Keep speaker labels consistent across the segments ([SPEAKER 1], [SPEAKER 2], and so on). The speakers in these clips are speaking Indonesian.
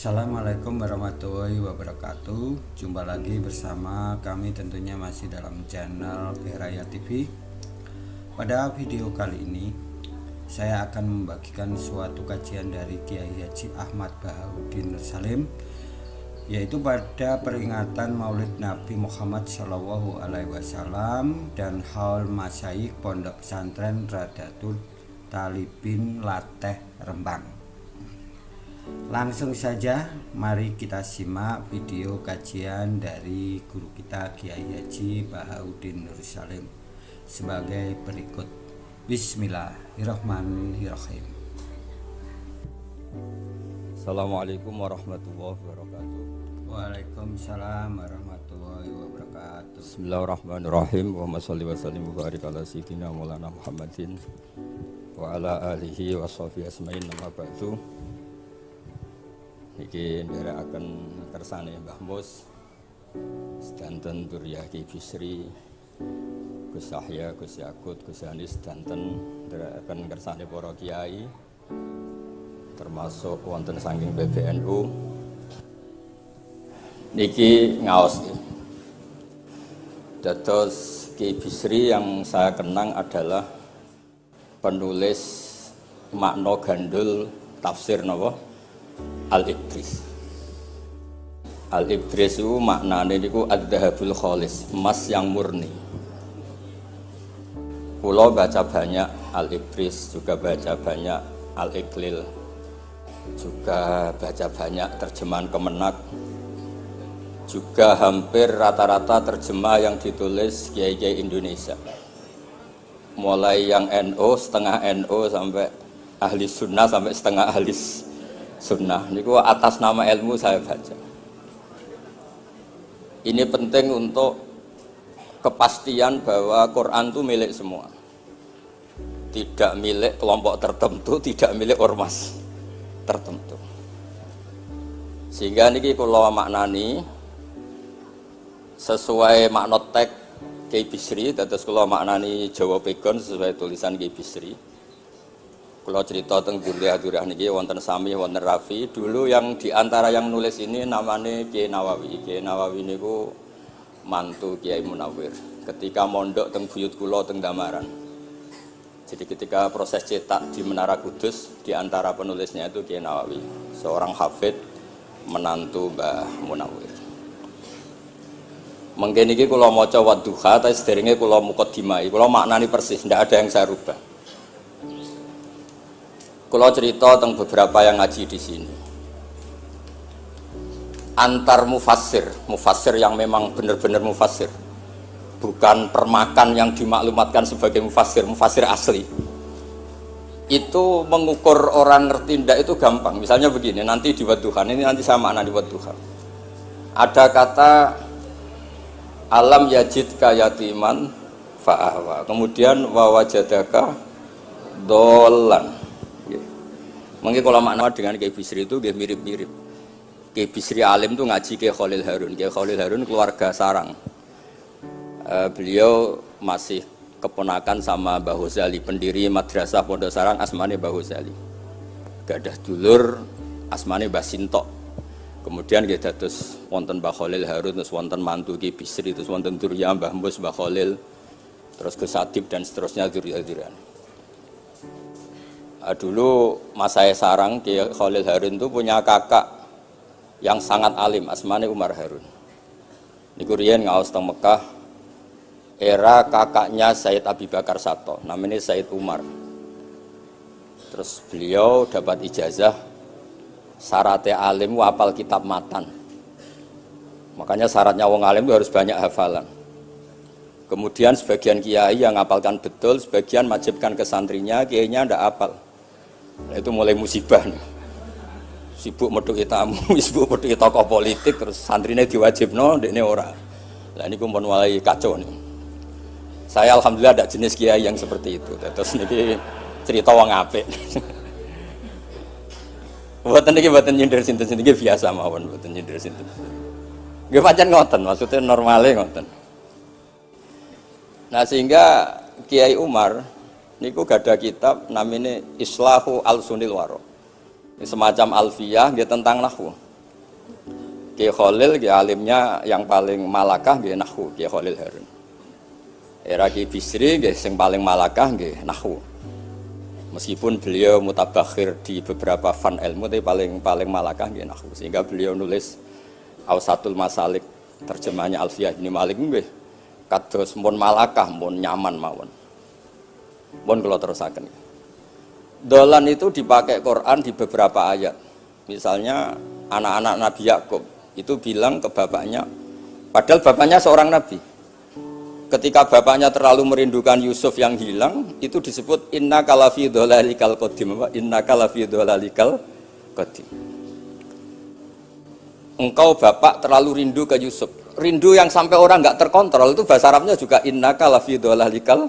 [SPEAKER 1] Assalamualaikum warahmatullahi wabarakatuh. Jumpa lagi bersama kami tentunya masih dalam channel Beraya TV. Pada video kali ini saya akan membagikan suatu kajian dari Kiai Haji Ahmad Bahauddin Nur Salim, yaitu pada peringatan Maulid Nabi Muhammad SAW dan Haul Masyayikh Pondok Pesantren Radatul Talibin Lateh Rembang. Langsung saja mari kita simak video kajian dari guru kita Kiai Haji Bahauddin Nur Salim sebagai berikut. Bismillahirrahmanirrahim.
[SPEAKER 2] Assalamualaikum warahmatullahi wabarakatuh.
[SPEAKER 1] Waalaikumsalam warahmatullahi wabarakatuh.
[SPEAKER 2] Bismillahirrahmanirrahim. Wa sholli wa sallim wa barik ala sayyidina Maulana Muhammadin wa ala alihi wa sahbihi asma'in nama ba'du. Iki nderekaken kersane Mbah Mus sedanten Duriyah Ki Bisri, Gus Yahya, Gus Yakut, Gus Anis sedanten nderekaken kersane para kiai termasuk wonten saking PBNU niki ngaos. Dados Ki Bisri yang saya kenang adalah penulis makna gandul tafsir napa Al-Ibris. Al-Ibris itu maknanya niku ad-dhahabul khalis, emas yang murni. Kula baca banyak Al-Ibris, juga baca banyak Al-Iqlil, juga baca banyak terjemahan Kemenak, juga hampir rata-rata terjemah yang ditulis kiai-kiai Indonesia. Mulai yang NU, setengah NU sampai ahli sunnah sampai setengah ahli sunnah, niku atas nama ilmu saya baca. Ini penting untuk kepastian bahwa Quran itu milik semua, tidak milik kelompok tertentu, tidak milik ormas tertentu. Sehingga niki kula maknani sesuai makna teks Kiai Bisri, dados kula maknani Jawa Pegon sesuai tulisan Kiai Bisri. Kalau cerita tentang Duriyah niki wonten Sami, wonten Rafi. Dulu yang diantara yang nulis ini namanya Kiai Nawawi. Kiai Nawawi niku mantu Kiai Munawir. Ketika mondok teng buyut kula teng Damaran. Jadi ketika proses cetak di Menara Kudus, diantara penulisnya itu Kiai Nawawi, seorang hafid menantu Mbah Munawir. Mengke niki kula maca Wadduha, tapi sederenge kula muqaddimah. Kula maknani persis, ndak ada yang saya rubah. Kalau cerita tentang beberapa yang ngaji di sini, antar mufassir yang memang benar-benar mufassir, bukan permakan yang dimaklumatkan sebagai mufassir asli. Itu mengukur orang ngerti ndak itu gampang. Misalnya begini, nanti di Wadduha, ini nanti saya makna di Wadduha. Ada kata alam yajidka yatiman fa'ahwa, kemudian wawajadaka dolan. Mungkin kalau makna dengan Kiai Bisri itu dia mirip-mirip. Kiai Bisri alim itu ngaji Kiai Khalil Harun. Kiai Khalil Harun keluarga sarang. Beliau masih keponakan sama Mbah Ghazali, pendiri madrasah Pondok Sarang asmane Mbah Ghazali. Gadah dulur asmane Mbah Sintok. Kemudian dia dados wonten Mbah Khalil Harun, terus wonten mantu Kiai Bisri, terus wonten Duriyah Mbah Mus, Mbah Khalil, terus Gus Adib dan seterusnya Duriyah-Duriyah. Dulu mas saya sarang Kiai Khalil Harun itu punya kakak yang sangat alim, asmane Umar Harun. Niku riyen ngaos teng Mekah, era kakaknya Sayyid Abi Bakar Sato, namanya Sayyid Umar. Terus beliau dapat ijazah syaratnya alim hafal kitab matan. Makanya syaratnya wong alim itu harus banyak hafalan. Kemudian sebagian kiai yang hafalkan betul, sebagian wajibkan ke santrinya, kiainya ndak hafal. Nah, itu mulai musibah nih. Sibuk metuki tamu, sibuk metuki tokoh politik, terus santrinya diwajibno, dekne ora. Lah niku pun mulai kacau nih. Saya alhamdulillah ada jenis kiai yang seperti itu. Terus niki cerita wong apik. Mboten niki mboten nyindir sinten-sinten niki biasa mawon, mboten nyindir sinten. Nggih pancen ngoten, maksudnya normale ngoten. Nah sehingga Kiai Umar niku gada kitab namanya Islahu Al-Sunil Waro. Semacam alfiyah dia tentang nahwu. Kiai Khalil nggih alimnya yang paling malakah nggih nahwu, Kiai Khalil Harun. Era Kiai Bisri nggih sing paling malakah nggih nahwu. Meskipun beliau mutabakhir di beberapa fan ilmu, tapi paling malakah nggih nahwu. Sehingga beliau nulis Awsatul Masalik, terjemahnya Alfiyah bin Malik nggih kados mun malakah, mun nyaman mawon. Mun kula terusaken. Dolan itu dipakai Quran di beberapa ayat. Misalnya anak-anak Nabi Yakub itu bilang ke bapaknya, padahal bapaknya seorang nabi. Ketika bapaknya terlalu merindukan Yusuf yang hilang, itu disebut innaka lafi dhalalikal qadim. Innaka lafi dhalalikal qadim. Engkau bapak terlalu rindu ke Yusuf. Rindu yang sampai orang enggak terkontrol itu bahasa Arabnya juga innaka lafi dhalalikal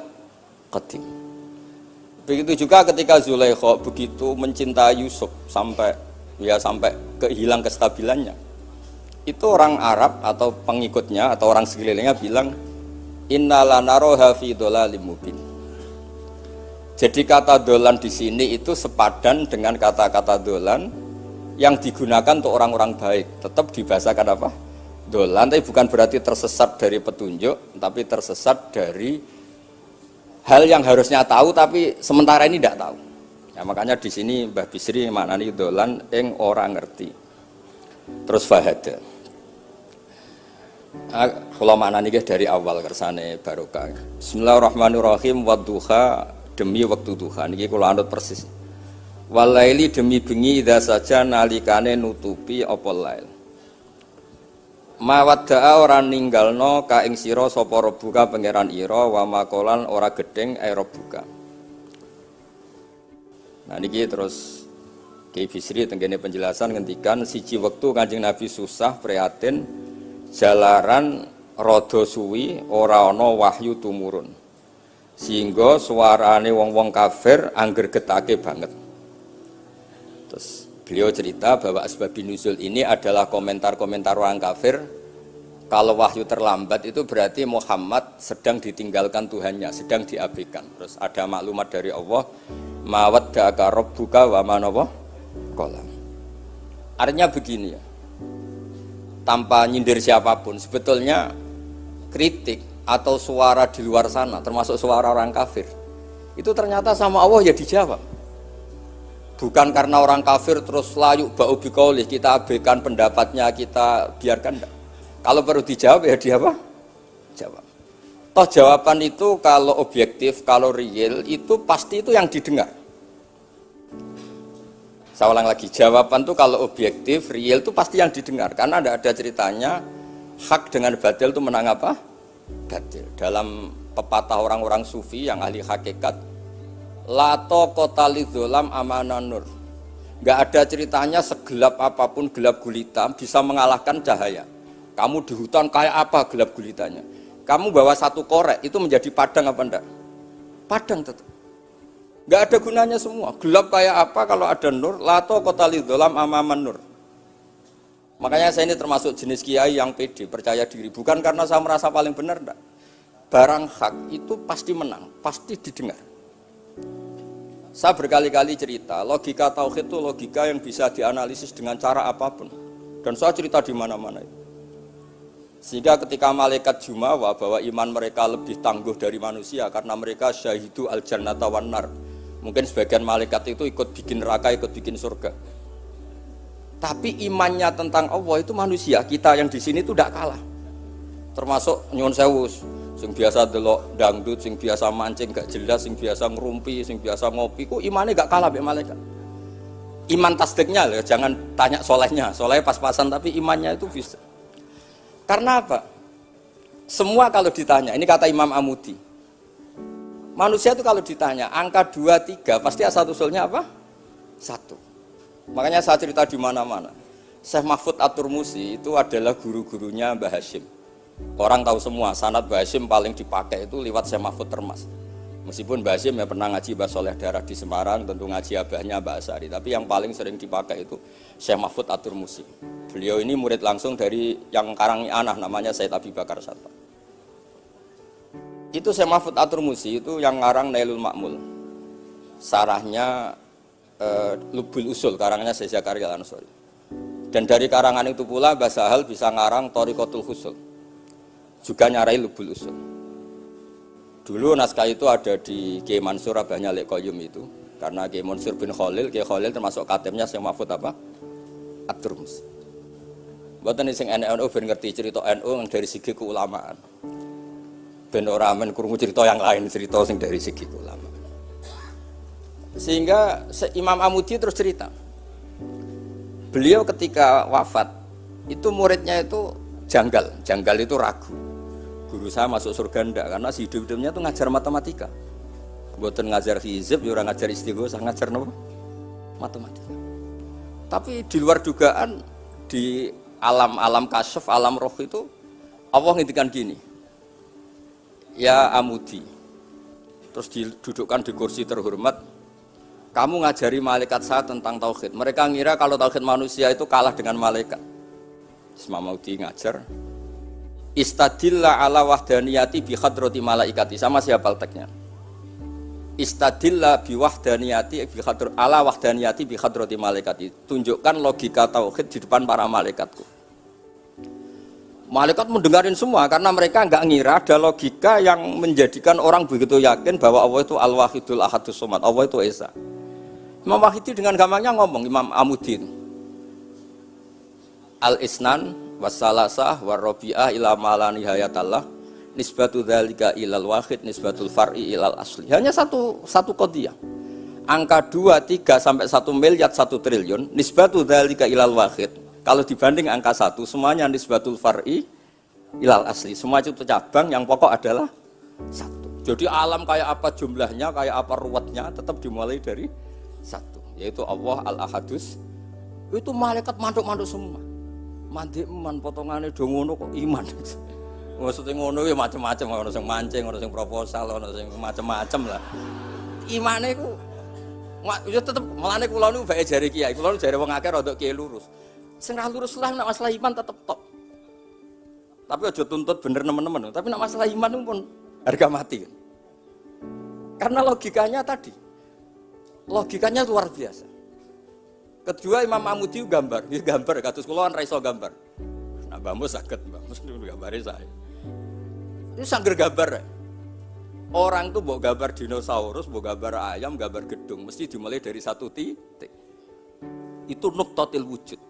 [SPEAKER 2] qadim. Begitu juga ketika Zulaikha begitu mencintai Yusuf sampai kehilang kestabilannya. Itu orang Arab atau pengikutnya atau orang sekelilingnya bilang innalanaroha fi dhalalim mubin. Jadi kata dolan di sini itu sepadan dengan kata-kata dolan yang digunakan untuk orang-orang baik. Tetap dibahasakan apa? Dolan, tapi bukan berarti tersesat dari petunjuk, tapi tersesat dari hal yang harusnya tahu tapi sementara ini tidak tahu. Ya, makanya di sini Mbah Bisri maknani dolan ing ora ngerti. Terus fahada. Kula maknani dari awal kersane barokah. Bismillahirrahmanirrahim wadduha demi waktu duha niki kula anut persis. Walaili demi bengi idza saja nalikane nutupi apa lail. Mawadda'a ora ninggalno ka ing sira sapa Rabbuka pangeran ira wa makolan ora gedeng Rabbuka. Nah niki terus Kiai Bisri tenggene penjelasan ngendikan siji wektu Kanjeng Nabi susah prihatin jalaran rada suwi ora ana wahyu tumurun. Sehingga suarane wong-wong kafir angger getake banget. Terus beliau cerita bahwa asbabun nuzul ini adalah komentar-komentar orang kafir. Kalau wahyu terlambat itu berarti Muhammad sedang ditinggalkan Tuhannya, sedang diabaikan. Terus ada maklumat dari Allah, mawaddaka rabbuka wa ma qala. Artinya begini ya. Tanpa nyindir siapapun, sebetulnya kritik atau suara di luar sana, termasuk suara orang kafir, itu ternyata sama Allah ya dijawab. Bukan karena orang kafir terus layuk ba'u biqaulih, kita abaikan pendapatnya, kita biarkan enggak. Kalau perlu dijawab ya dia apa? Jawab. Toh jawaban itu kalau objektif, kalau real itu pasti itu yang didengar. Saya ulang lagi, jawaban itu kalau objektif, real itu pasti yang didengar. Karena ada ceritanya hak dengan batil itu menang apa? Batil. Dalam pepatah orang-orang sufi yang ahli hakikat, lato kota lidzolam amanan nur. Nggak ada ceritanya segelap apapun gelap gulita bisa mengalahkan cahaya. Kamu di hutan kayak apa gelap gulitanya? Kamu bawa satu korek itu menjadi padang apa enggak? Padang tetap. Nggak ada gunanya semua. Gelap kayak apa kalau ada nur? Lato kota lidzolam amaman nur. Makanya saya ini termasuk jenis kiai yang pede, percaya diri. Bukan karena saya merasa paling benar enggak. Barang hak itu pasti menang, pasti didengar. Saya berkali-kali cerita, logika tauhid itu logika yang bisa dianalisis dengan cara apapun. Dan saya cerita di mana-mana itu. Sehingga ketika malaikat jumawa bahwa iman mereka lebih tangguh dari manusia karena mereka syahidu al-jannata wan nar. Mungkin sebagian malaikat itu ikut bikin neraka, ikut bikin surga. Tapi imannya tentang Allah itu manusia, kita yang di sini itu tidak kalah. Termasuk nyuwun sewu, sing biasa delok dangdut, sing biasa mancing gak jelas, sing biasa ngerumpi, sing biasa ngopi, kok imannya gak kalah mbek malaikat. Iman tasdiknya loh, jangan tanya solehnya, solehnya pas-pasan tapi imannya itu bisa. Karena apa? Semua kalau ditanya, ini kata Imam Amudi, manusia itu kalau ditanya angka 2, 3 pasti asal-usulnya apa? 1. Makanya saya cerita di mana-mana. Syekh Mahfud At-Turmusi itu adalah guru-gurunya Mbah Hashim. Orang tahu semua, sanad Mbah Hashim paling dipakai itu lewat Syekh Mahfud Termas. Meskipun Mbah Hashim ya pernah ngaji Mbah Soleh Darah di Semarang, tentu ngaji abahnya Mbah Asari. Tapi yang paling sering dipakai itu Syekh Mahfud At-Turmusi. Beliau ini murid langsung dari yang karang anak namanya Said Abi Bakar Satta. Itu Syekh Mahfud At-Turmusi itu yang ngarang Nailul Ma'mul. Sarahnya Lubul Usul, karangnya Syekh Zakaria Al-Ansori. Dan dari karangan itu pula Mbah Sahal bisa ngarang Thariqatul Husul, juga nyarai Lubul Usul. Dulu naskah itu ada di Kiai Mansur Abahnya Lek Qayyum itu, karena Kiai Mansur bin Khalil, Kiai Khalil termasuk katibnya Syekh Mahfud apa? At-Turmus. Mboten sing NU ben ngerti cerita NU dari segi keulamaan. Ben ora men krungu cerita yang lain, cerita sing dari segi keulamaan. Sehingga Imam Amudi terus cerita. Beliau ketika wafat itu muridnya itu janggal itu ragu. Guru saya masuk surga ndak karena si hidup-hidupnya itu ngajar matematika. Mboten ngajar hizib, ya ora ngajar istighosah, ngajar napa? Matematika. Tapi di luar dugaan di alam kasyaf, alam roh itu Allah ngintikan gini. Ya Amudi. Terus didudukkan di kursi terhormat. Kamu ngajari malaikat saya tentang tauhid. Mereka ngira kalau tauhid manusia itu kalah dengan malaikat. Imam Amudi ngajar. Istadilla ala wahdaniyati bi hadrati malaikati. Sama siapa teksnya? Istadilla bi wahdaniyati bi hadr ala wahdaniyati bi hadrati malaikati. Tunjukkan logika tauhid di depan para malaikatku. Malaikat mendengarin semua karena mereka enggak ngira ada logika yang menjadikan orang begitu yakin bahwa Allah itu Al-Wahidul Ahadus Somad. Allah itu Esa. Imam Wahidi dengan gampangnya ngomong, Imam Amudi Al-Isnan wassalasah warrobi'ah ila mala nihayatallah nisbatu dzalika ilal wahid nisbatul far'i ilal asli. Hanya satu qadhiyah. Angka 2, 3 sampai 1 miliar 1 triliun nisbatu dzalika ilal wahid. Kalau dibanding angka 1 semuanya nisbatul far'i ilal asli. Semua itu cabang yang pokok adalah 1. Jadi alam kayak apa jumlahnya, kayak apa ruwetnya tetap dimulai dari 1, yaitu Allah Al-Ahadus. Itu malaikat manduk-manduk semua. Mandi iman potongannya do ngono kok iman. Maksudnya ngono ya macam-macam, ono sing mancing, ono sing proposal, ono sing macam-macam lah. Imane ku ya tetep melane kula niku bae jare kiai, kula jare wong akeh rada kiai lurus. Sing ra lurus lah nek masalah iman tetep top. Tapi aja tuntut bener nemen-nemen, tapi nek masalah iman pun harga mati. Karena logikanya tadi. Logikanya luar biasa. Kedua Imam Amudi gambar kados kula kan ra iso gambar. Nah Mbah Mus saged, Mbah Mus gambare saya. Itu sangger gambar. Orang tuh mbok gambar dinosaurus, mbok gambar ayam, gambar gedung, mesti dimulai dari 1 titik. Itu nuqtatil wujud.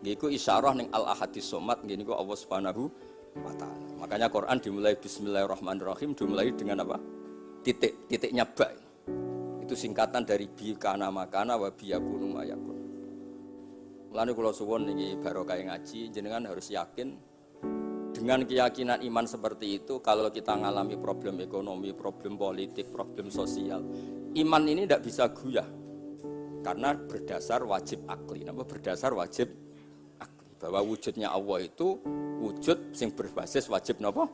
[SPEAKER 2] Niku isyarah ning Al-Ahadis Somad, niku Allah Subhanahu wa taala. Makanya Quran dimulai bismillahirrahmanirrahim, dimulai dengan apa? Titiknya ba. Itu singkatan dari bi kana makana wa bi yakunu mayakun. Mulane kula suwun niki barokah ngaji, jenengan harus yakin dengan keyakinan iman seperti itu. Kalau kita ngalami problem ekonomi, problem politik, problem sosial, iman ini tidak bisa goyah karena berdasar wajib akli. Napa berdasar wajib akli? Bahwa wujudnya Allah itu wujud sing berbasis wajib napa?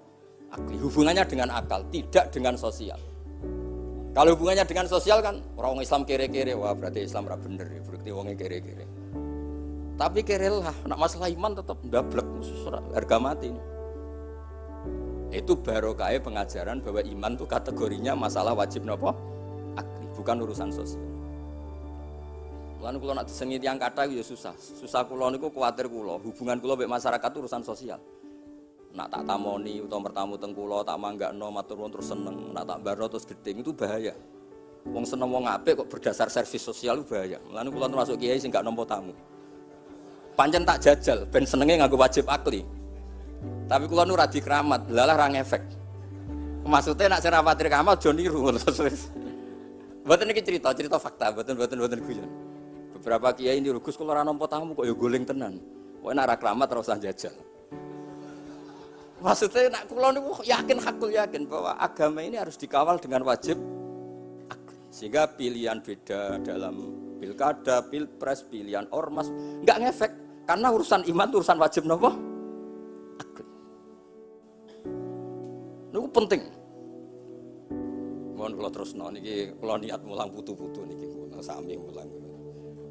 [SPEAKER 2] Akli. Hubungannya dengan akal, tidak dengan sosial. Kalau hubungannya dengan sosial kan orang Islam kere-kere, wah berarti Islam ra bener, berarti wongnya kere-kere. Tapi kere lah, nak masalah iman tetap ndablek, harga mati. Itu barokah pengajaran bahwa iman itu kategorinya masalah wajib napa? Akli, bukan urusan sosial. Lan kula nak disengit yang kata ya susah. Susah kula niku kuwatir kula, hubungan kula mek masyarakat itu urusan sosial. Nak tak tamoni utawa bertamu teng kula tak manggakno matur nuwun terus seneng, nak tak baro terus gedeng itu bahaya. Wong seneng wong apik kok berdasar servis sosial itu bahaya. Mulane kula termasuk kiai sing gak nampa tamu. Pancen tak jajal ben senenge nganggo wajib akli. Tapi kula nu ra dikramat, lalah ra ngefek. Maksudnya nak sing ra patir kramat aja niru terus. Mboten iki cerita fakta, mboten guyon. Beberapa kiai ini rugus kula ora nampa tamu kok ya goling tenan. Kok nek ra kramat ora usah jajal. Maksudnya nak kula niku hakul yakin bahwa agama ini harus dikawal dengan wajib akli. Sehingga pilihan beda dalam pilkada, pilpres, pilihan ormas enggak ngefek karena urusan iman itu urusan wajib napa? Akli. Niku penting. Mohon kula terusno niki kula niat mulang putu-putu niki kula sami mulang.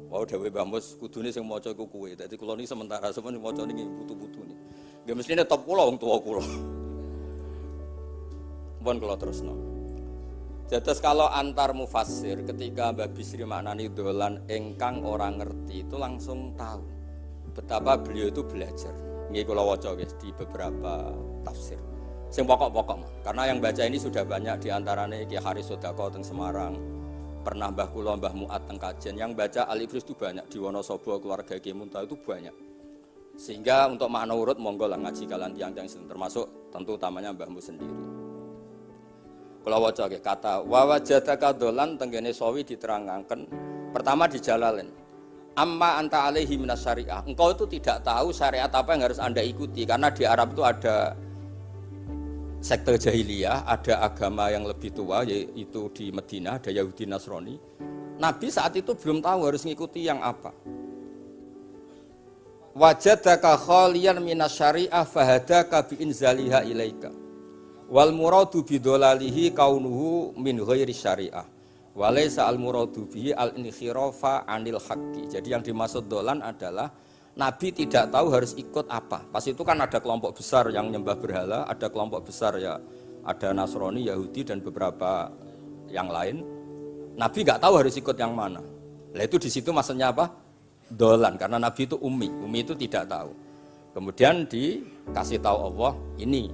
[SPEAKER 2] Wau dhewe Mbah Mus kudune sing maca iku kowe. Dadi kula niki sementara sampeyan maca niki putu-putu niki. Nggih mestine top kula wong tuwa kula. Mohon kula terusno. Jadi kalau antar mufassir ketika Mbah Bisri maknani dolan ingkang orang ngerti itu langsung tahu betapa beliau itu belajar. Nggih kula waca guys di beberapa tafsir. Sing pokok-pokok. Karena yang baca ini sudah banyak di antaranya Ki Haris Sodako teng Semarang. Pernah Mbah kula Mbah Muat teng Kajen. Yang baca Al-Ibris itu banyak di Wonosobo keluarga Ki Muntaha itu banyak. Sehingga untuk makna urut monggo lah ngaji kalian tiang-tiang termasuk tentu utamanya Mbahmu sendiri. Kula waca nggih kata wa wajadaka dolan tenggene sawi diterangaken pertama di Jalalain. Amma anta alaihi minas syariah. Engkau itu tidak tahu syariat apa yang harus Anda ikuti karena di Arab itu ada sekte jahiliyah, ada agama yang lebih tua yaitu di Madinah, ada Yahudi Nasrani. Nabi saat itu belum tahu harus mengikuti yang apa. Wajadaka khaliyan minas syariah fahadaka bi inzaliha ilaika. Wal muradu bidolalihi kaunuhu min ghairi syariah. Walaysa al muradu bihi al inkhirafa anil haqqi. Jadi yang dimaksud dolan adalah Nabi tidak tahu harus ikut apa. Pas itu kan ada kelompok besar yang nyembah berhala, ada kelompok besar ya, ada Nasrani, Yahudi dan beberapa yang lain. Nabi nggak tahu harus ikut yang mana. Lah itu di situ maksudnya apa? Dolan, karena Nabi itu umi itu tidak tahu. Kemudian dikasih tahu Allah ini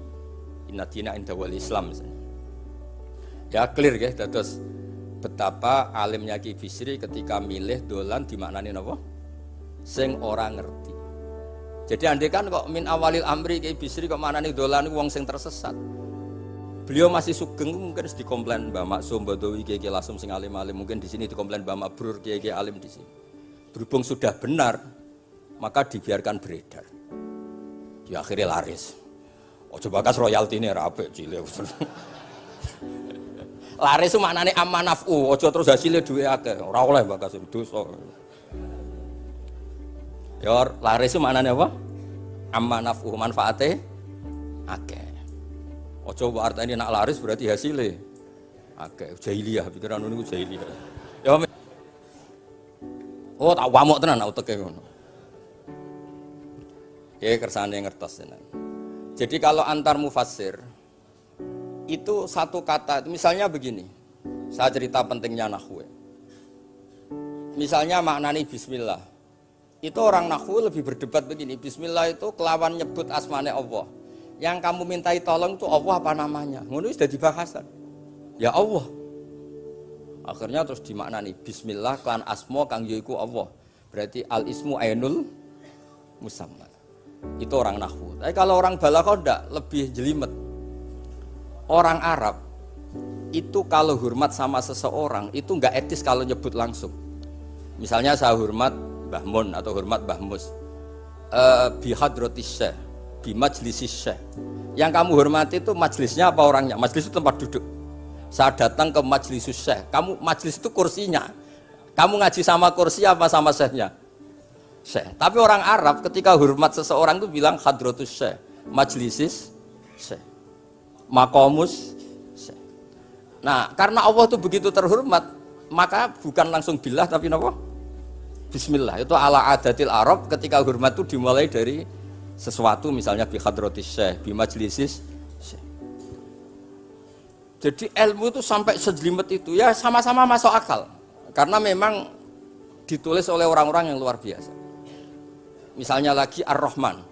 [SPEAKER 2] inna dina inda wal Islam misalnya. Ya clear ya, terus betapa alimnya Ki Bisri ketika milih dolan dimaknani apa? Sing orang ngerti. Jadi andai kan kok min awalil amri Ki Bisri kok maknane dolan wong sing tersesat. Beliau masih sugeng mungkin dikomplain Mbah Maksum Badawi Ki Lasum sing alim-alim, mungkin di sini dikomplain Mbah Mabrur Ki alim di sini. Berhubung sudah benar, maka dibiarkan beredar. Ya akhirnya laris. Ojo bakas royalti ini rapi cilik. Laris itu maknane amanafu, ojo terus hasilnya duwe akeh. Ora oleh bakas dosa. Ya laris itu maknane apa? Amanafu manfaate akeh. Ojo artine nak laris berarti hasilnya akeh. Jahiliyah pikiran niku jahiliyah. Ya oh tak wamuk tenan uteke ngono. Ya kersane ngertos tenan. Jadi kalau antar mufassir itu satu kata, misalnya begini. Saya cerita pentingnya nahwu. Misalnya maknani bismillah. Itu orang nahwu lebih berdebat begini. Bismillah itu kelawan nyebut asmane Allah. Yang kamu mintai tolong itu Allah apa namanya? Ngono sudah dibahasan. Ya Allah. Akhirnya terus dimaknani bismillah kan asma kang yaiku Allah. Berarti al ismu ainul musamma. Itu orang nahwu. Tapi kalau orang balaghah ndak, lebih jelimet. Orang Arab itu kalau hormat sama seseorang itu enggak etis kalau nyebut langsung. Misalnya saya hormat Mbah Mun atau hormat Mbah Mus. Bi hadratis syekh, bi majlisis syekh. Yang kamu hormati itu majlisnya apa orangnya? Majlis itu tempat duduk. Saya datang ke majlis syekh. Kamu majlis itu kursinya. Kamu ngaji sama kursi apa sama syekhnya? Syekh. Tapi orang Arab ketika hormat seseorang itu bilang hadratus syekh, majlisis syekh, maqamus syekh. Nah, karena Allah itu begitu terhormat, maka bukan langsung billah tapi napa? Bismillah. Itu ala adatil Arab ketika hormat itu dimulai dari sesuatu misalnya bi hadratis syekh, bi majlisis syekh. Jadi ilmu itu sampai sejelimet itu ya sama-sama masuk akal. Karena memang ditulis oleh orang-orang yang luar biasa. Misalnya lagi Ar-Rahman.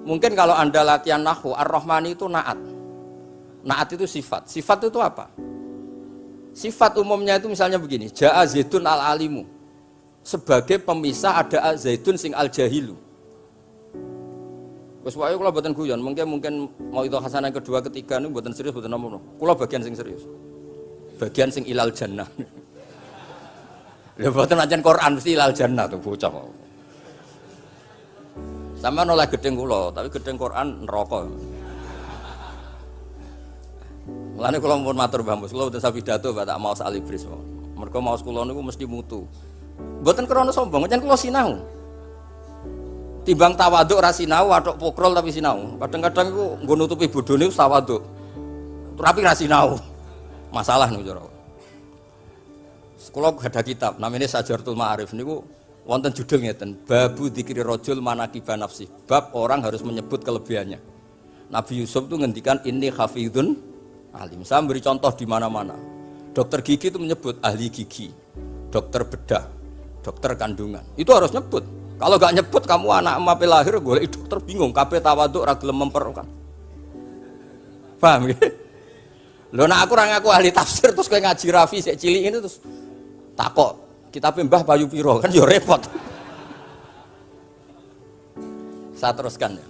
[SPEAKER 2] Mungkin kalau Anda latihan nahwu, Ar-Rahman itu naat. Naat itu sifat. Sifat itu apa? Sifat umumnya itu misalnya begini, Ja'a Zaidun al-alimu. Sebagai pemisah ada Zaidun sing al-jahilu. Wes wae kula mboten guyon, mungkin mau itu hasanah kedua ketiga niku mboten serius mboten nomo. Kula bagian sing serius. Bagian sing ilal jannah. Lha mboten ancen Quran mesti ilal jannah tuh bocah. Sama noleh gedeng kula, tapi gedeng Quran neraka. Mulane kula mumpun matur Mbah Mus, kula mboten sapidato tak maos Al-Ibris. Mergo maos kula niku mesti mutu. Mboten krana sombong, pancen kula sinau. Timbang tawaduk ra sinau, atok pokrol tapi sinau. Kadang-kadang iku nggo nutupi bodhone tawaduk. Tapi ra sinau. Masalah niku cara. Kula gadah kitab namanya Sajaratul Ma'arif niku wonten judul ngeten, babu dzikri rajul manaqiba nafsi. Bab orang harus menyebut kelebihannya. Nabi Yusuf itu ngendikan inni hafizun alim. Saya beri contoh di mana-mana. Dokter gigi itu menyebut ahli gigi, dokter bedah, dokter kandungan. Itu harus nyebut. Kalau gak nyebut kamu anak emak lahir golek dokter bingung, kabeh tawaduk ora gelem memperkan. Paham ya? Lho nek aku ora ngaku ahli tafsir terus kowe ngaji Rafi sik cilik ini terus takok, kitabe Mbah Bayu piro kan ya repot. Saya teruskan ya.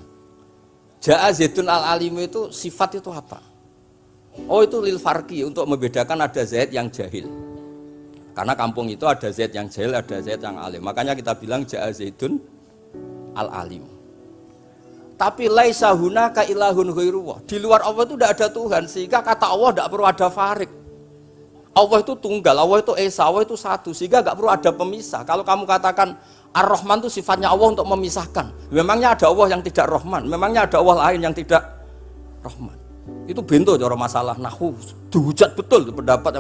[SPEAKER 2] Ja'a Zaidun al-alim itu sifat itu apa? Oh itu lil farqi untuk membedakan ada Zaid yang jahil. Karena kampung itu ada Zaid yang jahil, ada Zaid yang alim. Makanya kita bilang Ja'a Zaidun al-alim. Tapi laisa hunaka ilahun ghairuwah. Di luar Allah itu tidak ada Tuhan, sehingga kata Allah tidak perlu ada farik. Allah itu tunggal, Allah itu esa, Allah itu satu, sehingga tidak perlu ada pemisah. Kalau kamu katakan Ar-Rahman itu sifatnya Allah untuk memisahkan. Memangnya ada Allah yang tidak Rahman, memangnya ada Allah lain yang tidak Rahman. Itu bento cara masalah nahwu. Dihujat betul pendapat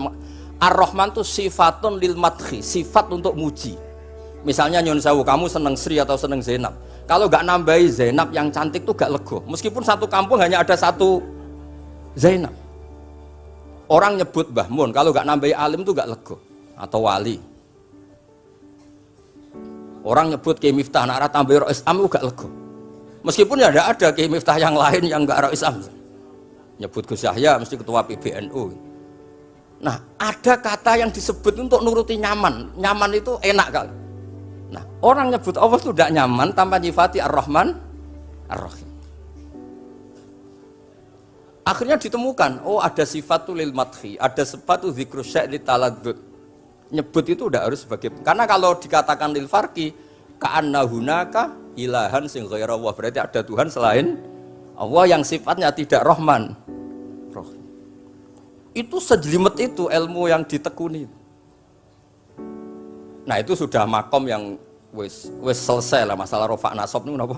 [SPEAKER 2] Ar-Rahman itu sifatun lil madhi, sifat untuk muji. Misalnya nyun sewu, kamu seneng Sri atau seneng Zainab. Kalau gak nambahi Zainab yang cantik tuh gak lego. Meskipun satu kampung hanya ada satu Zainab. Orang nyebut Mbah Mun, kalau gak nambahi alim tuh gak lego. Atau wali. Orang nyebut Kiai Miftah, nak tambahi Rais Am gak lego. Meskipun ya ada Kiai Miftah yang lain yang gak Rais Am. Nyebut Gus Yahya mesti ketua PBNU. Nah, ada kata yang disebut untuk nuruti nyaman. Nyaman itu enak kali. Nah, orang nyebut Allah itu tidak nyaman tanpa nyifati Ar-Rahman Ar-Rahim. Akhirnya ditemukan, oh ada sifat lil madhi, ada sifat dzikru syai' li taladzud. Nyebut itu tidak harus sebagai, karena kalau dikatakan lil farqi ka'anna hunaka ilahan sing ghaira Allah, berarti ada Tuhan selain Allah yang sifatnya tidak Rahman Rahim. Itu sejelimet itu ilmu yang ditekuni. Nah itu sudah makom yang wis selesai lah masalah rofa nasab niku napa?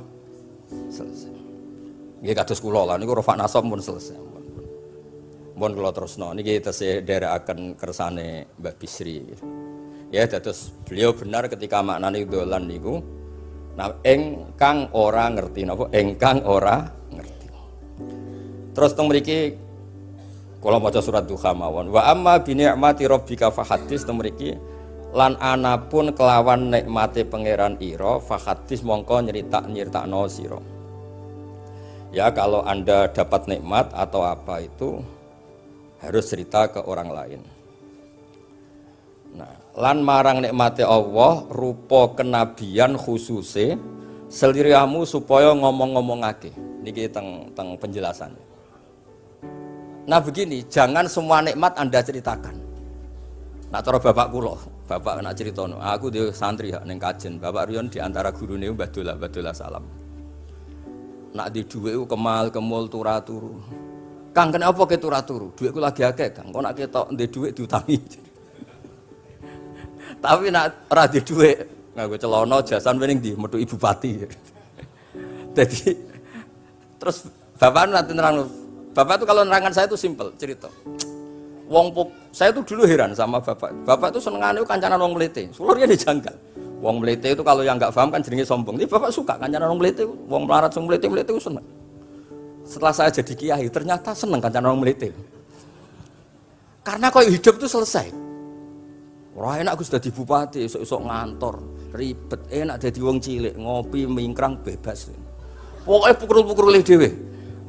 [SPEAKER 2] Selesai. Nggih kados kula lah niku rofa nasab pun selesai. Mun kula terusno niki tesih nderekaken kersane Mbah Bisri. Ya dados beliau benar ketika maknane dolan niku nah engkang ora ngerti napa? Engkang ora ngerti. Terus teng mriki kula maca surat Duha mawon. Wa amma bi ni'mati rabbika fahadits teng mriki lan anapun kelawan nikmate pangeran ira fahadits mongko nyeritakno sira. Ya kalau Anda dapat nikmat atau apa itu harus cerita ke orang lain. Nah, lan marang nikmate Allah rupa kenabian khususe seliramu supaya ngomong-ngomongake. Niki teng penjelasannya. Nah begini, jangan semua nikmat Anda ceritakan. Nak cara bapak kula, bapak nak critono, aku di santri ning kajen, bapak riyon di antara gurune Mbah Dola salam. Nak di dhuwit ku kemal kemul turu. Kang kenapa ke turu? Dhuwitku lagi akeh, Kang. Kok nak ketok ndek dhuwit diutangi. Tapi nak ora di dhuwit, nganggo celana jasan wening ndi metu ibu pati. Jadi terus bapak nanti nerang, bapak itu kalau nerangan saya itu simpel cerita. Saya tuh dulu heran sama bapak. Bapak itu senengane kancanan wong mlete. Sulurnya dijanggal. Wong mlete itu kalau yang enggak paham kan jenenge sombong. Tapi bapak suka kancanan wong mlete, wong melarat wong mlete itu seneng. Setelah saya jadi kiai, ternyata seneng kancanan wong mlete. Karena kok hidup itu selesai. Ora enak Gus dadi bupati, esuk-esuk ngantor, ribet, enak dadi wong cilik, ngopi mingkrang bebas. Pokoke pukul-pukul dhewe.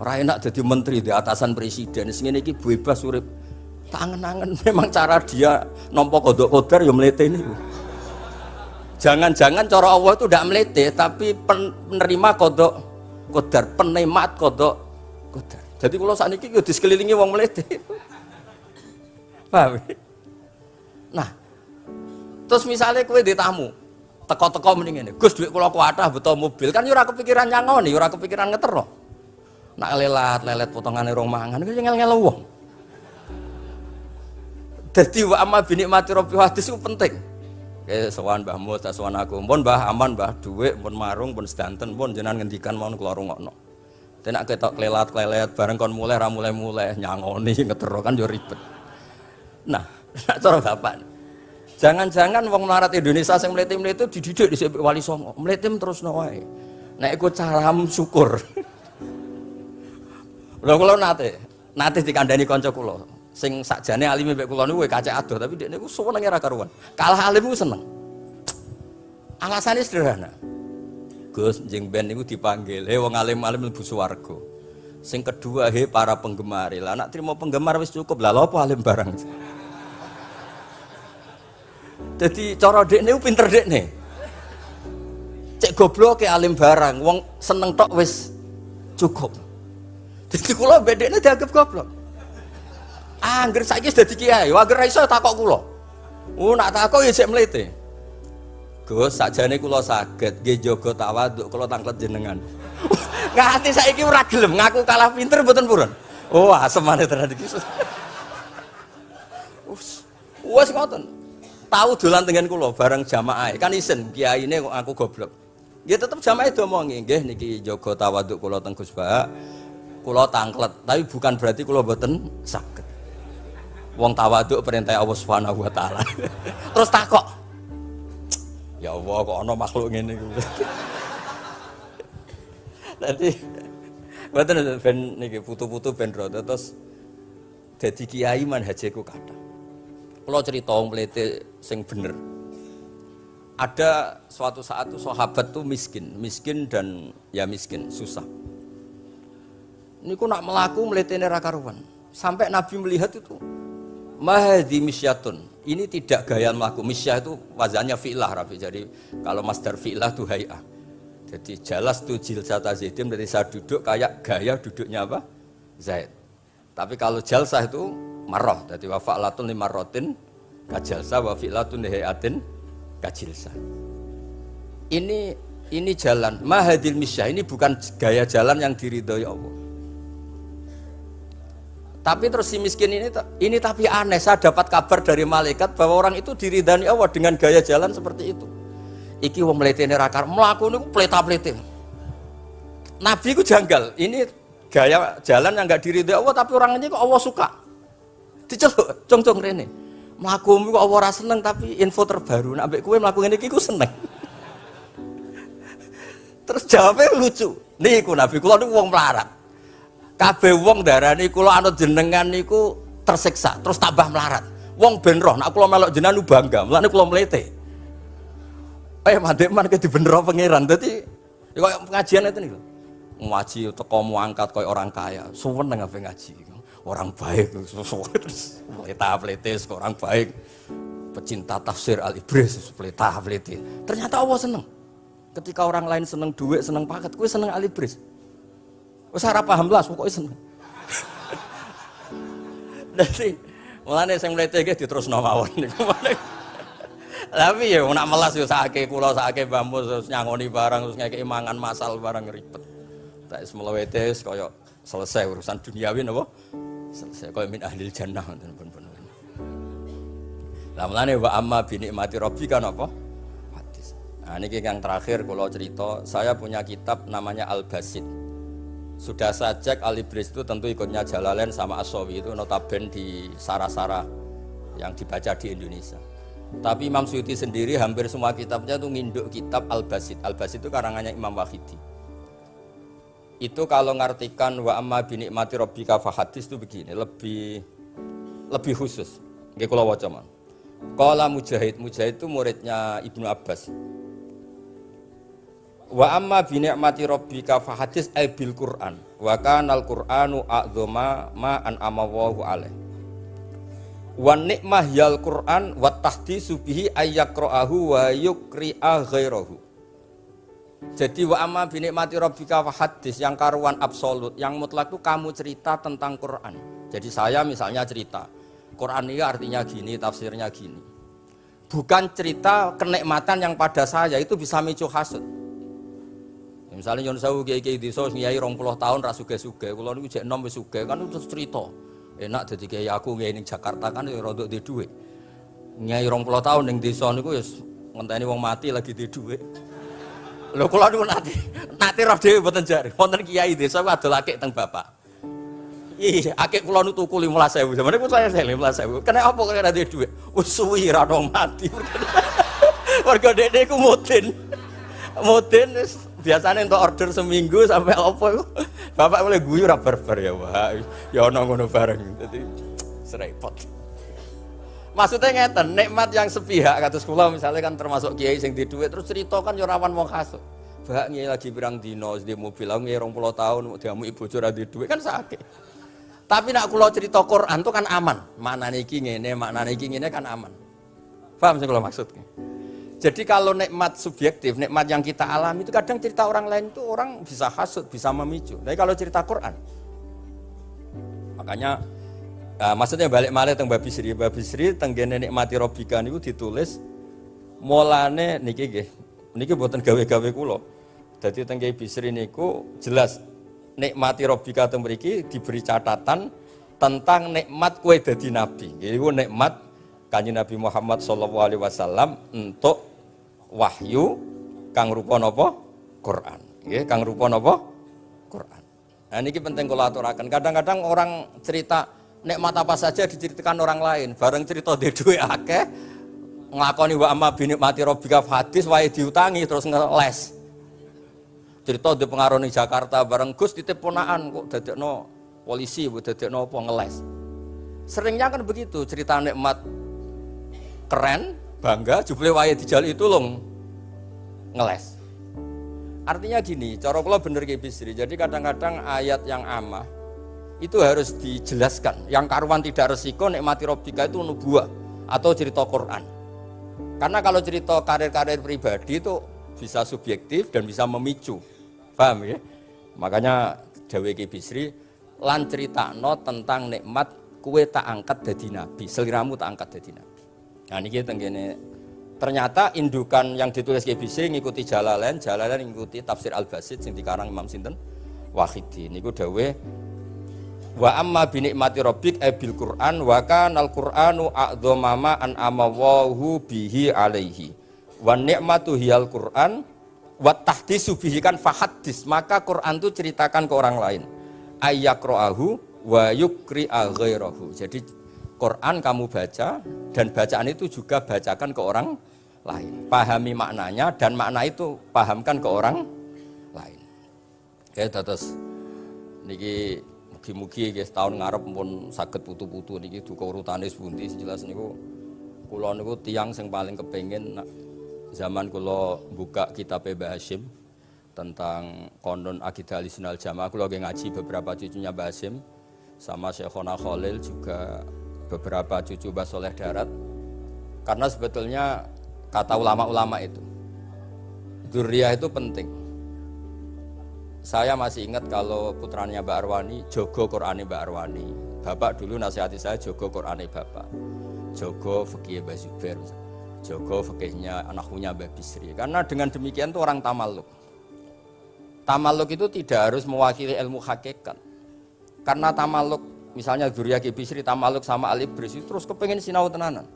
[SPEAKER 2] Ora enak dadi menteri di atasan presiden. Sing ngene iki bebas urip. Tangan-tangan memang cara dia nampa kodok kodar ya melete ini. Jangan-jangan cara Allah itu tidak melete, tapi penerima kodok kodar, penikmat kodok kodar. Jadi kalau saat ini ya di sekelilingi wong melete. Paham? Nah, terus misalnya kowe di tamu, teko-teko mending ini, Gus duit kula kuatah betul mobil, kan ora kepikiran nyangoni, ora kepikiran ngetero. Nak lelet potongane rong mangan, iki ngel-ngel wong. Jadi wa amma bi nikmati rabbi hadis itu penting. Kayak sowan Mbah Mus, sowan aku, pun Mbah aman, Mbah dhuwit, pun marung, pun sedanten, pun jenengan ngendikan mon kula rungokno. Tenak ketok klelat bareng kon mulai ra mulai nyangoni ngetero kan yo ribet. Nah, cara bapak. Jangan-jangan wong melarat Indonesia sing mlete-mlete dididik dhisik Wali Songo. Mlete terusno wae. Nek iku caramu syukur. Lha kula nate dikandani kanca kula. Sing sakjane alime mek kula niku kacek adoh tapi dekne niku senenge ra karuan. Kalah alim ku seneng. Alasane sederhana. Gus njing ben niku dipanggil, wong alim-alim mlebu swarga. Sing kedua, para penggemar. Lah nak trimo penggemar wis cukup. Lah lha apa alim barang. Dadi cara dekne pinter dekne. Cek gobloke alim barang, wong seneng tok wis cukup. Dadi kula bedekne dianggap goblok. Angger saiki wis dadi kiai, angger ra iso takok kula. Nak takok ya sik mlete. Gus, sakjane kula saged nggih jaga tawaduk kula tanglet jenengan. Nganti saiki ora gelem ngaku kalah pinter mboten purun. Oh, asemane tenan iki. Wes ngoten. Tahu dolan tengen kula bareng jamaah. Kan isen kiyaine kok aku goblok. Nggih tetep jamaah diomongi, nggih niki jaga tawaduk kula teng Gus Ba. Kula tanglet, tapi bukan berarti kula mboten saged. Wong tawaduk perintah Allah Subhanahu wa taala. Terus takok. Ya Allah kok ana makhluk ngene iku. Dadi mboten ben niki putu-putu ben rada terus dadi kiai manhajeku kathah. Kula cerita wong mlete sing bener. Ada suatu saat tuh sahabat tuh miskin dan ya miskin, susah. Niku nak melaku mletene ra karuan. Sampai Nabi melihat itu mahdi misyatun. Ini tidak gaya melaku. Misyah itu wazannya fi'lah Rafi. Jadi kalau masdar fi'lah itu hay'ah. Jadi jalas tuh jilsata Zaidim dari saya duduk kayak gaya duduknya apa? Zaid. Tapi kalau jalsah itu marrah. Jadi wa fa'latun limarratin kajalsah wa fi'latun lihayatin kajilsah. Ini jalan mahadil misyah. Ini bukan gaya jalan yang diridhoi Allah. Tapi terus si miskin ini tapi aneh, saya dapat kabar dari malaikat bahwa orang itu diridani Allah dengan gaya jalan seperti itu. Iki wong mletene rakar, mlaku niku pleta-plete. Nabi ku janggal, ini gaya jalan yang enggak diridai Allah tapi orangnya kok Allah suka. Diceluk, cong-cong rene. Mlaku kok Allah ora seneng tapi info terbaru, nek ambek kowe mlaku ngene iki ku seneng. Terus jawabnya lucu. Niku Nabi kula niku wong melarat. Kabeh wong darani kula anut jenengan niku tersiksa, terus tambah melarat. Wong ben roh, nek kula melok jenengan bangga, mulane kula mlete. Mandek man ke dibenero pangeran. Dadi koyo pengajian itu niku. Ngaji teko angkat koyo orang kaya, suweneng ape ngaji. Orang baik terus pleta-plete orang baik. Pecinta tafsir Al-Ibris pleta-plete. Ternyata Allah seneng. Ketika orang lain seneng duit, seneng paket, kowe seneng Al-Ibris. Wes ora paham blas pokoke seneng. Dadi mulane sing mlete iki diterusno mawon niku. Tapi ya nak melas yo sakake kula sakake bambu terus nyangoni barang terus ngekeki mangan masal barang ribet. Tak semlewete wis kaya selesai urusan duniawi napa? Selesai kaya min ahlil jannah ngoten pun. Lah mulane wa amma bi nikmati rabbika napa? Hadis. Nah niki yang terakhir kula cerita, saya punya kitab namanya Al-Basit. Sudah saya cek Al-Ibris itu tentu ikutnya Jalalain sama As-Sawi itu notabene di Sara-Sara yang dibaca di Indonesia. Tapi Imam Suyuti sendiri hampir semua kitabnya itu nginduk kitab Al-Basit. Al-Basit itu karangannya Imam Wahidi. Itu kalau ngartikan wa amma bi nikmati rabbika fahadis itu begini, lebih khusus. Nggih kula waca man. Qala Mujahid itu muridnya Ibnu Abbas. Wa amma bi ni'mati rabbika fahadis ay bil Qur'an wa kana al Qur'anu a'dzama ma an amawahu alaih wa nikmah yal Qur'an wa tahdisu bihi ayyaqra'ahu wa yukri'a ghairahu. Jadi wa amma bi ni'mati rabbika fahadis yang karuan absolut, yang mutlak itu kamu cerita tentang Qur'an. Jadi saya misalnya cerita Qur'an ini artinya gini, tafsirnya gini. Bukan cerita kenikmatan yang pada saya itu bisa micu hasud. Misalnya nyon sewu kiai-kiai desa ngiyai 20 tahun ra sugih-sugih, kula niku jek enom wis sugih kan terus cerita. Enak dadi kiai aku ngiyai ning Jakarta kan ya rada duwe dhuwit. Ngiyai 20 tahun ning desa niku wis ngenteni wong mati lagi duwe dhuwit. Lho kula niku nate roh dhewe mboten jare. Wonten kiai desa adol akik teng bapak. Iya, akik kula niku tuku 15.000. Sampeyan niku saya 15.000. Kena apa kok ora duwe dhuwit? Wis suwi ra ono mati. Warga dek ku mudin. Mudin wis biasanya untuk order seminggu sampai apa itu bapak boleh guyu ra barbar ya wah ya ono ngono bareng dadi serepot. Maksudnya ngeten, nikmat yang sepihak kados kula misalnya kan termasuk kiai sing di dhuwit terus cerita kan ya rawan wong hasud. Bak nggih lagi pirang dino di mobil aku nggih 20 tahun diamuki bojo ra duwe dhuwit kan sakit. Tapi nak kula cerita Quran itu kan aman. Maknane iki ngene, maknane iki ngene kan aman. Paham sing kula maksud? Jadi kalau nikmat subjektif, nikmat yang kita alami itu kadang cerita orang lain itu orang bisa hasut, bisa memicu. Tapi kalau cerita Quran, makanya maksudnya balik malih teng Babi Sri tenggene nikmati Rabbika niku ditulis mulane niki nggih. Niki mboten gawe-gawe kula. Dadi teng Babi Sri niku jelas nikmati Rabbika teng mriki diberi catatan tentang nikmat kowe dadi nabi. Iku nikmat Kanjeng Nabi Muhammad sallallahu alaihi wasallam untuk wahyu kang rupa napa? Quran. Nggih, kang rupa napa? Quran. Nah niki penting kula aturaken. Kadang-kadang orang cerita nikmat apa saja diceritakan orang lain, bareng cerita duwe akeh nglakoni wa amma bi nikmati rabbika hadis wae diutangi terus ngeles. Cerita di pengaruh ning Jakarta bareng Gus titip ponakan kok dadekno polisi, dadekno apa ngeles. Seringnya kan begitu, cerita nikmat keren, bangga, jebule wae dijali itu long ngeles. Artinya gini, cara kula bener ki Bisri. Jadi kadang-kadang ayat yang amah itu harus dijelaskan. Yang karuan tidak resiko nikmati Rabbika itu nubuah atau cerita Quran. Karena kalau cerita karir-karir pribadi itu bisa subjektif dan bisa memicu. Paham ya? Makanya dawuh ki Bisri lan critakno tentang nikmat kowe tak angkat dadi nabi, seliramu tak angkat dadi nabi. Nah niki tenggene ternyata indukan yang ditulis Ki Bisri ngikuti Jalalain ngikuti tafsir Al-Basit sing dikarang Imam sinten Wahidi. Niku dawuh wa amma bi nikmati rabbik bil Qur'an wa kanal Qur'anu a'dzama an amawahu bihi alaihi. Wa nikmatu hiyal Qur'an wa tahdisu bihi kan fahaddis, maka Quran itu ceritakan ke orang lain. Ayyaqra'ahu wa yukri'a ghairahu. Jadi Quran kamu baca dan bacaan itu juga bacakan ke orang lain. Pahami maknanya dan makna itu pahamkan ke orang lain. Oke, terus niki mugi-mugi nggih tahun ngarep pun saged putu-putu niki duka urutane sepundi jelas niku kula niku tiyang sing paling kepengin zaman kula buka kitab Mbah Hasyim tentang konon akidah Ahlussunnah wal Jamaah, kula ngaji beberapa cucunya Mbah Hasyim sama Syekhona Khalil juga beberapa cucu Mbah Soleh Darat. Karena sebetulnya kata ulama-ulama itu dzurriyah itu penting. Saya masih ingat kalau putranya Mbak Arwani jogo Qur'ane Mbak Arwani. Bapak dulu nasihati saya jogo Qur'ane bapak, jogo fikih Mbah Zubair, jogo fikihnya anaknya Mbah Bisri. Karena dengan demikian tuh orang tamaluk. Tamaluk itu tidak harus mewakili ilmu hakikat. Karena tamaluk, misalnya dzurriyah Ki Bisri tamaluk sama Al-Ibris itu terus kepengen sinau tenanan.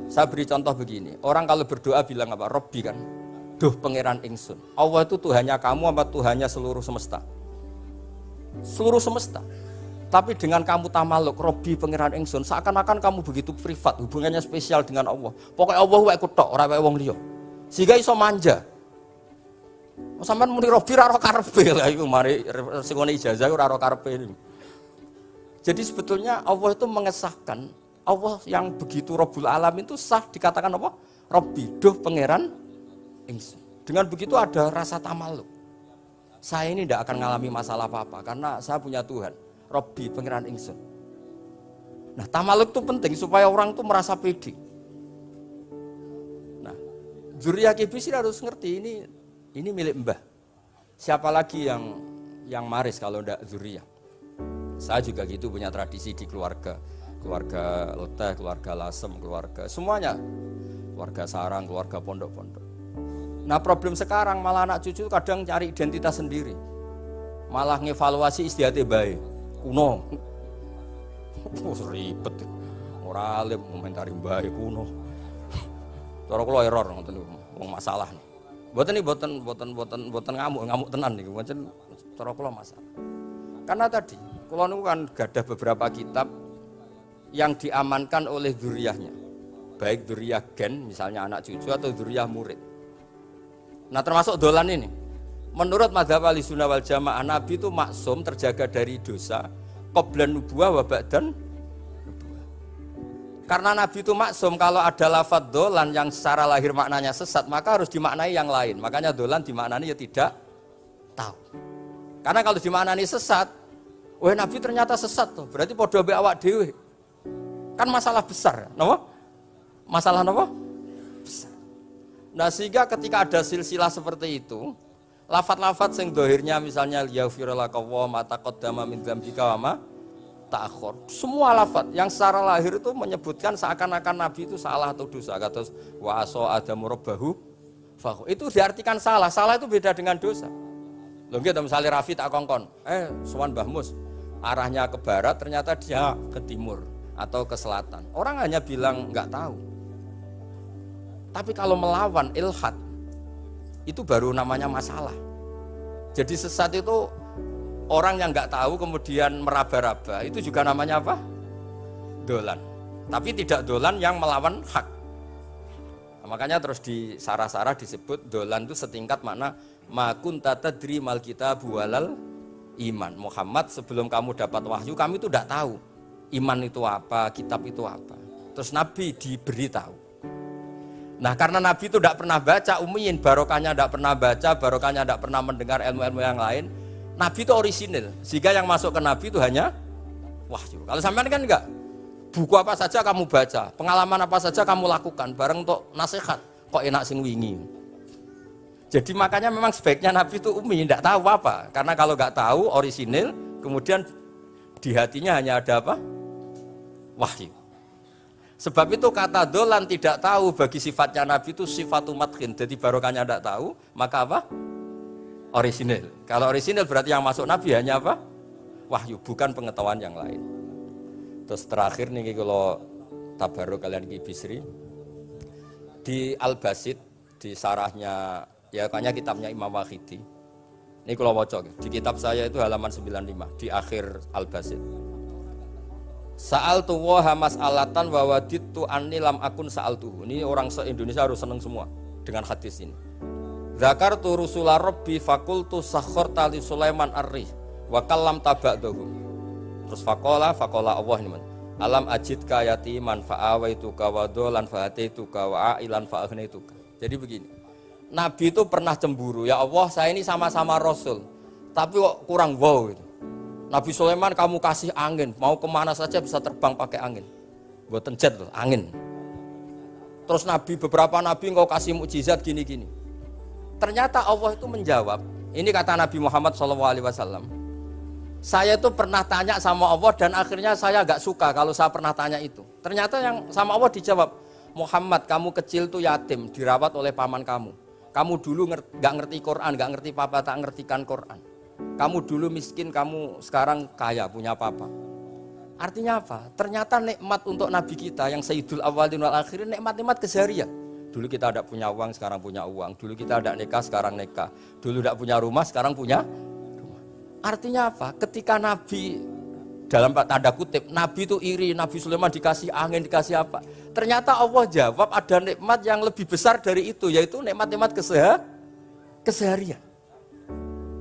[SPEAKER 2] Saya beri contoh begini, orang kalau berdoa bilang apa? Robbi kan, duh pangeran ingsun. Allah itu Tuhannya kamu apa Tuhannya seluruh semesta? Seluruh semesta. Tapi dengan kamu tamaluk, Robbi pangeran ingsun, seakan-akan kamu begitu privat, hubungannya spesial dengan Allah. Pokoknya Allah wae kutok, ora wae wong liya. Sehingga iso manja. Sampeyan muni Robbi ora karepe lha iku mari sing ngene ijazah ora karepe. Jadi sebetulnya Allah itu mengesahkan, Allah yang begitu Rabbul Alamin itu sah dikatakan apa? Robbi, duh pangeran ingsun. Dengan begitu ada rasa tamaluk. Saya ini tidak akan mengalami masalah apa-apa karena saya punya Tuhan. Robbi, pangeran ingsun. Nah, tamaluk itu penting supaya orang itu merasa pede. Nah, dzurriyah Ki Bisri harus ngerti ini milik Mbah. Siapa lagi yang maris kalau tidak dzurriyah? Saya juga gitu punya tradisi di keluarga leteh, keluarga lasem, keluarga semuanya, keluarga sarang, keluarga pondok-pondok. Nah problem sekarang malah anak cucu kadang cari identitas sendiri, malah ngevaluasi istiadatnya baik, kuno, ribet, orang alim komentari baik kuno, cara kalau error, ngomong masalah nih, buatan ngamuk tenan nih, buatan cara kalau masalah, karena tadi, kalau nu kan gadah beberapa kitab yang diamankan oleh dzurriyahnya, baik dzurriyah gen misalnya anak cucu atau dzurriyah murid. Nah termasuk dolan ini, menurut mazhab Ahlussunnah wal Jamaah Nabi itu maksum terjaga dari dosa qablan nubuwah wa ba'dan nubuwah. Karena Nabi itu maksum, kalau ada lafadz dolan yang secara lahir maknanya sesat, maka harus dimaknai yang lain. Makanya dolan dimaknani ya tidak tahu. Karena kalau dimaknani sesat, wah Nabi ternyata sesat tuh, berarti podo be awak dhewe. Kan masalah besar, napa? Masalah napa? Besar. Nah sehingga ketika ada silsilah seperti itu, lafadz-lafadz yang dohirnya misalnya yaghfirulaka wa ma taqaddama min dzambika wa ma ta'akhkhar. Semua lafadz yang secara lahir itu menyebutkan seakan-akan Nabi itu salah atau dosa. Kata wa asa adamu rabbahu fakhu. Itu diartikan salah. Salah itu beda dengan dosa. Lho nggih misalnya Rafi tak kongkon, sowan Mbah Mus, arahnya ke barat ternyata dia ke timur atau ke selatan. Orang hanya bilang enggak tahu. Tapi kalau melawan ilhad itu baru namanya masalah. Jadi sesat itu orang yang nggak tahu kemudian meraba-raba, itu juga namanya apa? Dolan. Tapi tidak dolan yang melawan hak. Nah, makanya terus di sarah-sarah disebut dolan itu setingkat makna makun tadri mal kitab walal iman. Muhammad sebelum kamu dapat wahyu, kami itu tidak tahu iman itu apa, kitab itu apa. Terus Nabi diberitahu. Nah karena Nabi itu tidak pernah baca, ummiyin, barokahnya tidak pernah baca, barokahnya tidak pernah mendengar ilmu-ilmu yang lain. Nabi itu orisinil, sehingga yang masuk ke Nabi itu hanya wahyu. Kalau sampean kan enggak, buku apa saja kamu baca, pengalaman apa saja kamu lakukan, bareng untuk nasihat, kok enak sing wingi. Jadi makanya memang sebaiknya Nabi itu ummi, tidak tahu apa, karena kalau nggak tahu orisinil, kemudian di hatinya hanya ada apa? Wahyu. Sebab itu kata dolan tidak tahu bagi sifatnya Nabi itu sifatu madkhin. Jadi barokahnya tidak tahu, maka apa? Orisinil. Kalau orisinil berarti yang masuk Nabi hanya apa? Wahyu, bukan pengetahuan yang lain. Terus terakhir nih kalau tabaruk kalian di Bisri, di Al-Basit, di sarahnya, ya kayaknya kitabnya Imam Wahidi. Ini kalau wocok, di kitab saya itu halaman 95, di akhir Al-Basit. Sa'altu waha mas'alatan wa wadidtu anni lam akun sa'altuhu. Ini orang se-Indonesia harus senang semua dengan hadis ini. Zakartu rusula rabbi fakultu sakharta li Sulaiman ar-rih wa kallam taba'dahu. Terus faqala Allah ini man. Alam ajidka yatiman fa'awaituka wa dolan fa'ataituka wa a'ilan fa'agnaituka. Jadi begini. Nabi itu pernah cemburu, ya Allah saya ini sama-sama Rasul, tapi kok kurang wow gitu. Nabi Sulaiman kamu kasih angin, mau kemana saja bisa terbang pakai angin. Buatan jet loh, angin. Terus beberapa Nabi engkau kasih mukjizat gini-gini. Ternyata Allah itu menjawab, ini kata Nabi Muhammad SAW, saya itu pernah tanya sama Allah dan akhirnya saya agak suka kalau saya pernah tanya itu. Ternyata yang sama Allah dijawab, Muhammad kamu kecil tuh yatim, dirawat oleh paman kamu. Kamu dulu nggak ngerti Quran, nggak ngerti papa, tak ngertikan Quran. Kamu dulu miskin, kamu sekarang kaya, punya papa. Artinya apa? Ternyata nikmat untuk Nabi kita yang Sayyidul Awwalin wal Akhirin, nikmat-nikmat keseharian. Dulu kita tidak punya uang, sekarang punya uang. Dulu kita tidak nikah, sekarang nikah. Dulu tidak punya rumah, sekarang punya rumah. Artinya apa? Ketika Nabi, dalam tanda kutip, Nabi itu iri, Nabi Sulaiman dikasih angin, dikasih apa. Ternyata Allah jawab ada nikmat yang lebih besar dari itu, yaitu nikmat-nikmat keseharian.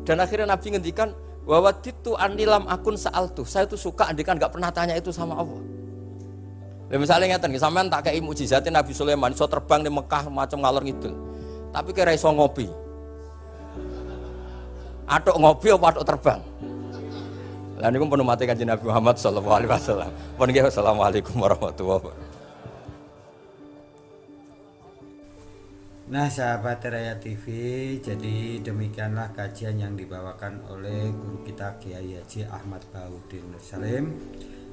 [SPEAKER 2] Dan akhirnya Nabi ngendikan wawaditu anilam akun sa'altu. Saya itu suka andikan enggak pernah tanya itu sama Allah. Ya misalnya ngeten, sampean tak kei mukjizatin Nabi Sulaiman iso terbang di Mekah macam ngalor ngidul. Tapi kira iso ngopi. Atuk ngopi apa atuk terbang? Lah niku pun mate Kanjeng Nabi Muhammad sallallahu alaihi wasallam. Pun nggih assalamualaikum warahmatullahi wabarakatuh.
[SPEAKER 1] Nah sahabat Raya TV, jadi demikianlah kajian yang dibawakan oleh guru kita Kiai Haji Ahmad Baudin Nur Salim.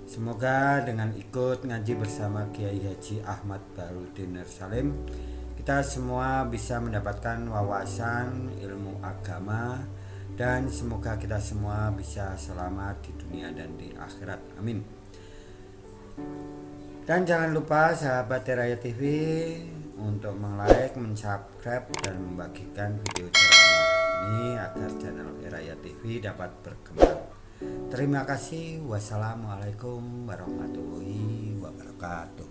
[SPEAKER 1] Semoga dengan ikut ngaji bersama Kiai Haji Ahmad Baudin Nur Salim, kita semua bisa mendapatkan wawasan ilmu agama dan semoga kita semua bisa selamat di dunia dan di akhirat. Amin. Dan jangan lupa sahabat Raya TV untuk like, subscribe dan membagikan video ceramah ini agar channel Raya TV dapat berkembang. Terima kasih. Wassalamualaikum warahmatullahi wabarakatuh.